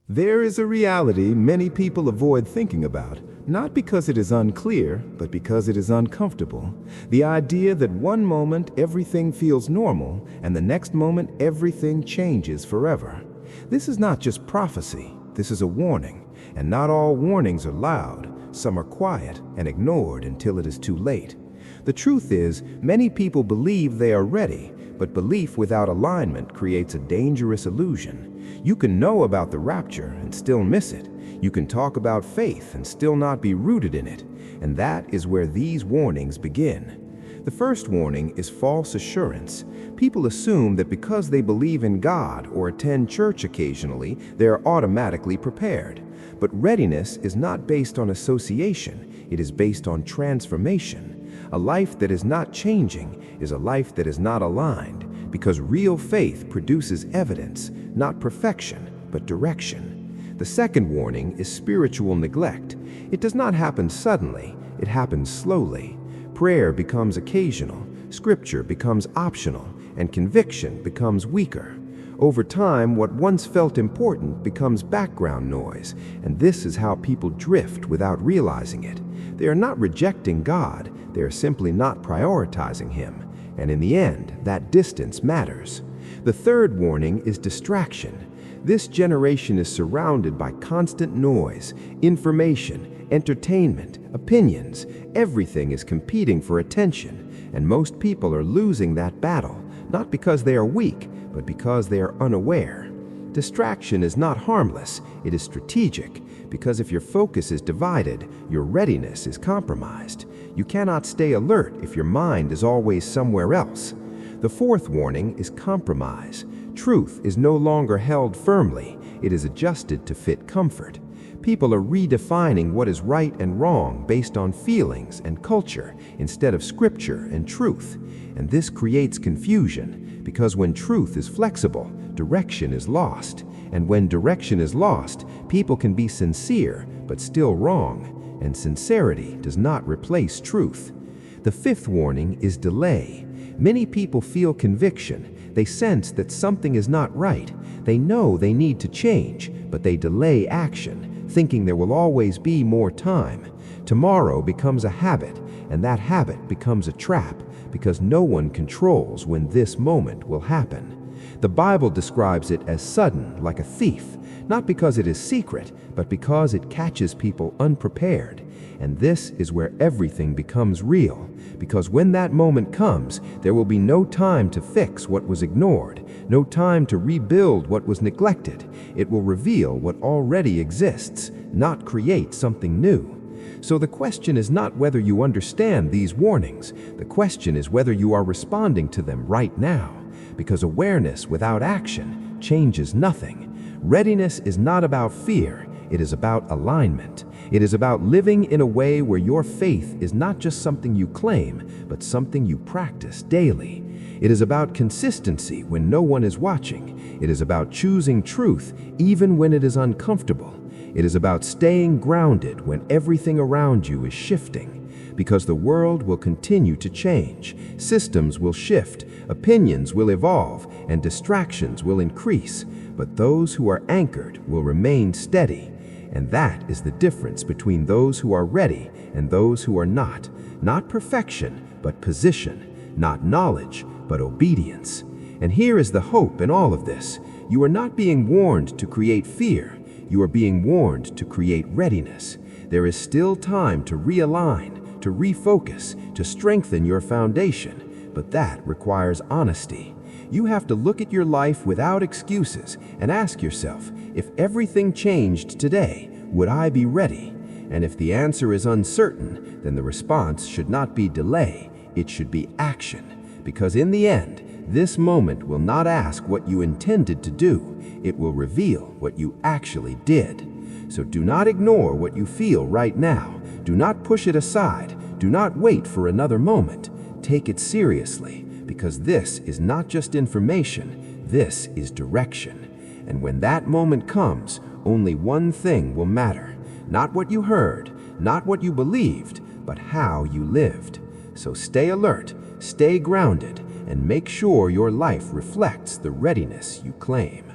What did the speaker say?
There is a reality many people avoid thinking about, not because it is unclear, but because it is uncomfortable. The idea that one moment everything feels normal, and the next moment everything changes forever. This is not just prophecy, this is a warning. And not all warnings are loud. Some are quiet and ignored until it is too late. The truth is, many people believe they are ready, but belief without alignment creates a dangerous illusion. You can know about the rapture and still miss it. You can talk about faith and still not be rooted in it. And that is where these warnings begin. The first warning is false assurance. People assume that because they believe in God or attend church occasionally, they are automatically prepared. But readiness is not based on association, it is based on transformation. A life that is not changing is a life that is not aligned, because real faith produces evidence, not perfection, but direction. The second warning is spiritual neglect. It does not happen suddenly, it happens slowly. Prayer becomes occasional, scripture becomes optional, and conviction becomes weaker. Over time, what once felt important becomes background noise, and this is how people drift without realizing it. They are not rejecting God, they are simply not prioritizing Him, and in the end, that distance matters. The third warning is distraction. This generation is surrounded by constant noise, information, entertainment, opinions. Everything is competing for attention, and most people are losing that battle, not because they are weak, but because they are unaware. Distraction is not harmless, it is strategic, because if your focus is divided, your readiness is compromised. You cannot stay alert if your mind is always somewhere else. The fourth warning is compromise. Truth is no longer held firmly, it is adjusted to fit comfort. People are redefining what is right and wrong based on feelings and culture instead of scripture and truth. And this creates confusion, because when truth is flexible, direction is lost. And when direction is lost, people can be sincere but still wrong, and sincerity does not replace truth. The fifth warning is delay. Many people feel conviction. They sense that something is not right. They know they need to change, but they delay action, thinking there will always be more time. Tomorrow becomes a habit, and that habit becomes a trap, because no one controls when this moment will happen. The Bible describes it as sudden, like a thief, not because it is secret, but because it catches people unprepared. And this is where everything becomes real, because when that moment comes, there will be no time to fix what was ignored, no time to rebuild what was neglected. It will reveal what already exists, not create something new. So the question is not whether you understand these warnings. The question is whether you are responding to them right now, because awareness without action changes nothing. Readiness is not about fear, it is about alignment. It is about living in a way where your faith is not just something you claim, but something you practice daily. It is about consistency when no one is watching. It is about choosing truth even when it is uncomfortable. It is about staying grounded when everything around you is shifting. Because the world will continue to change, systems will shift, opinions will evolve, and distractions will increase. But those who are anchored will remain steady. And that is the difference between those who are ready and those who are not. Not perfection, but position. Not knowledge, but obedience. And here is the hope in all of this. You are not being warned to create fear. You are being warned to create readiness. There is still time to realign, to refocus, to strengthen your foundation. But that requires honesty. You have to look at your life without excuses and ask yourself, if everything changed today, would I be ready? And if the answer is uncertain, then the response should not be delay, it should be action. Because in the end, this moment will not ask what you intended to do, it will reveal what you actually did. So do not ignore what you feel right now. Do not push it aside. Do not wait for another moment. Take it seriously, because this is not just information, this is direction. And when that moment comes, only one thing will matter. Not what you heard, not what you believed, but how you lived. So stay alert, stay grounded, and make sure your life reflects the readiness you claim.